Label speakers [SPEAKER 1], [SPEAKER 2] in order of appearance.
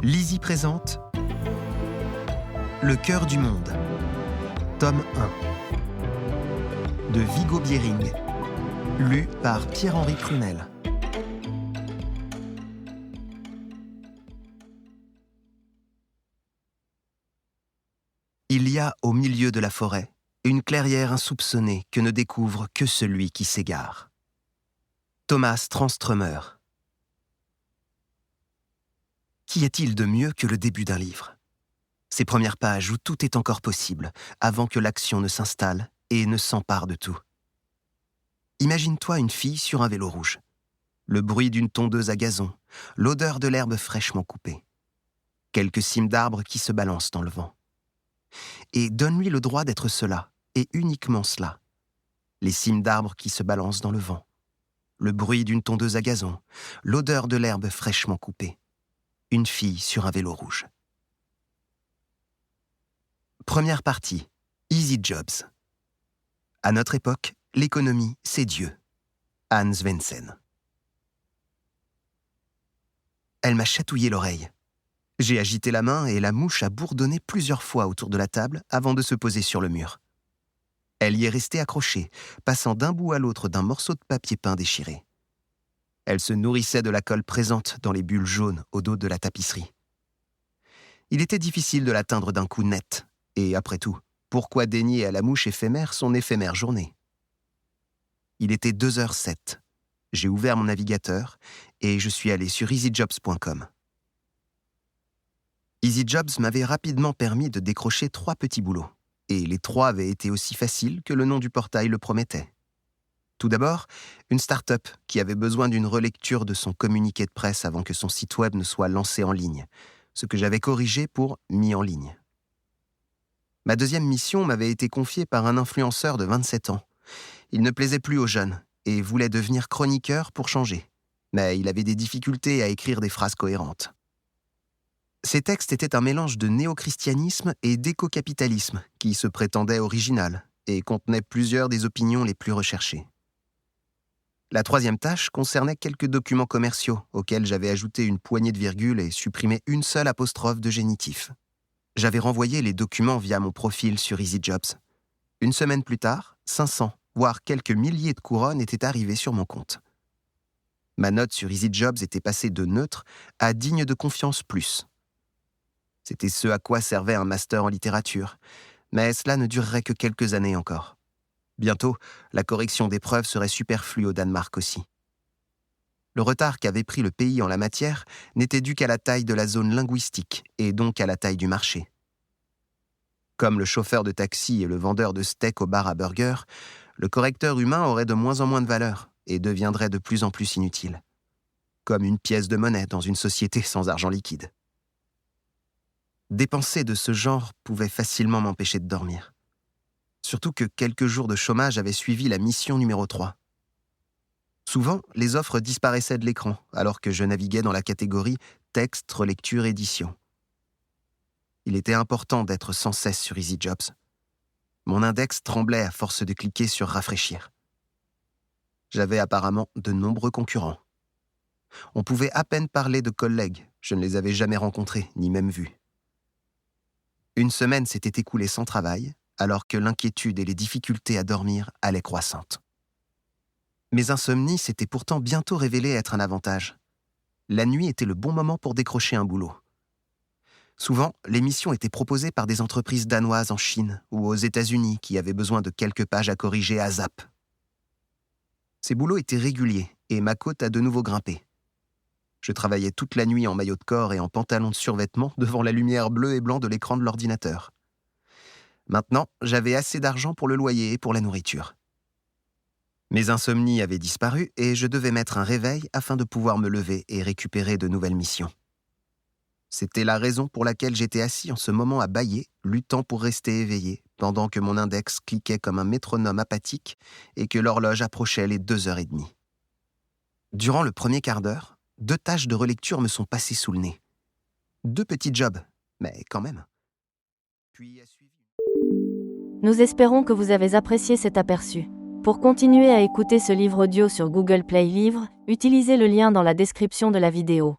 [SPEAKER 1] Lizzie présente Le cœur du monde, tome 1, de Viggo Biering, lu par Pierre-Henri Prunel. Il y a au milieu de la forêt une clairière insoupçonnée que ne découvre que celui qui s'égare. Thomas Tranströmer. Qu'y a-t-il de mieux que le début d'un livre ? Ces premières pages où tout est encore possible, avant que l'action ne s'installe et ne s'empare de tout. Imagine-toi une fille sur un vélo rouge. Le bruit d'une tondeuse à gazon, l'odeur de l'herbe fraîchement coupée. Quelques cimes d'arbres qui se balancent dans le vent. Et donne-lui le droit d'être cela, et uniquement cela. Les cimes d'arbres qui se balancent dans le vent. Le bruit d'une tondeuse à gazon, l'odeur de l'herbe fraîchement coupée. Une fille sur un vélo rouge. Première partie. Easy Jobs. À notre époque, l'économie, c'est Dieu. Hans Wensen. Elle m'a chatouillé l'oreille. J'ai agité la main et la mouche a bourdonné plusieurs fois autour de la table avant de se poser sur le mur. Elle y est restée accrochée, passant d'un bout à l'autre d'un morceau de papier peint déchiré. Elle se nourrissait de la colle présente dans les bulles jaunes au dos de la tapisserie. Il était difficile de l'atteindre d'un coup net. Et après tout, pourquoi dénier à la mouche éphémère son éphémère journée ? Il était 2h07. J'ai ouvert mon navigateur et je suis allé sur easyjobs.com. EasyJobs m'avait rapidement permis de décrocher 3 petits boulots. Et les 3 avaient été aussi faciles que le nom du portail le promettait. Tout d'abord, une start-up qui avait besoin d'une relecture de son communiqué de presse avant que son site web ne soit lancé en ligne, ce que j'avais corrigé pour « mis en ligne ». Ma deuxième mission m'avait été confiée par un influenceur de 27 ans. Il ne plaisait plus aux jeunes et voulait devenir chroniqueur pour changer. Mais il avait des difficultés à écrire des phrases cohérentes. Ses textes étaient un mélange de néo-christianisme et d'éco-capitalisme qui se prétendait original et contenait plusieurs des opinions les plus recherchées. La troisième tâche concernait quelques documents commerciaux auxquels j'avais ajouté une poignée de virgules et supprimé une seule apostrophe de génitif. J'avais renvoyé les documents via mon profil sur EasyJobs. Une semaine plus tard, 500, voire quelques milliers de couronnes étaient arrivées sur mon compte. Ma note sur EasyJobs était passée de neutre à digne de confiance plus. C'était ce à quoi servait un master en littérature, mais cela ne durerait que quelques années encore. Bientôt, la correction des preuves serait superflue au Danemark aussi. Le retard qu'avait pris le pays en la matière n'était dû qu'à la taille de la zone linguistique et donc à la taille du marché. Comme le chauffeur de taxi et le vendeur de steak au bar à burger, le correcteur humain aurait de moins en moins de valeur et deviendrait de plus en plus inutile. Comme une pièce de monnaie dans une société sans argent liquide. Des pensées de ce genre pouvaient facilement m'empêcher de dormir. Surtout que quelques jours de chômage avaient suivi la mission numéro 3. Souvent, les offres disparaissaient de l'écran, alors que je naviguais dans la catégorie « texte, relecture, édition ». Il était important d'être sans cesse sur EasyJobs. Mon index tremblait à force de cliquer sur « Rafraîchir ». J'avais apparemment de nombreux concurrents. On pouvait à peine parler de collègues, je ne les avais jamais rencontrés, ni même vus. Une semaine s'était écoulée sans travail, alors que l'inquiétude et les difficultés à dormir allaient croissantes. Mes insomnies s'étaient pourtant bientôt révélées être un avantage. La nuit était le bon moment pour décrocher un boulot. Souvent, les missions étaient proposées par des entreprises danoises en Chine ou aux États-Unis qui avaient besoin de quelques pages à corriger à zap. Ces boulots étaient réguliers et ma cote a de nouveau grimpé. Je travaillais toute la nuit en maillot de corps et en pantalon de survêtement devant la lumière bleue et blanc de l'écran de l'ordinateur. Maintenant, j'avais assez d'argent pour le loyer et pour la nourriture. Mes insomnies avaient disparu et je devais mettre un réveil afin de pouvoir me lever et récupérer de nouvelles missions. C'était la raison pour laquelle j'étais assis en ce moment à bâiller, luttant pour rester éveillé, pendant que mon index cliquait comme un métronome apathique et que l'horloge approchait les 2h30. Durant le premier quart d'heure, 2 tâches de relecture me sont passées sous le nez. 2 petits jobs, mais quand même. Puis a suivi...
[SPEAKER 2] Nous espérons que vous avez apprécié cet aperçu. Pour continuer à écouter ce livre audio sur Google Play Livres, utilisez le lien dans la description de la vidéo.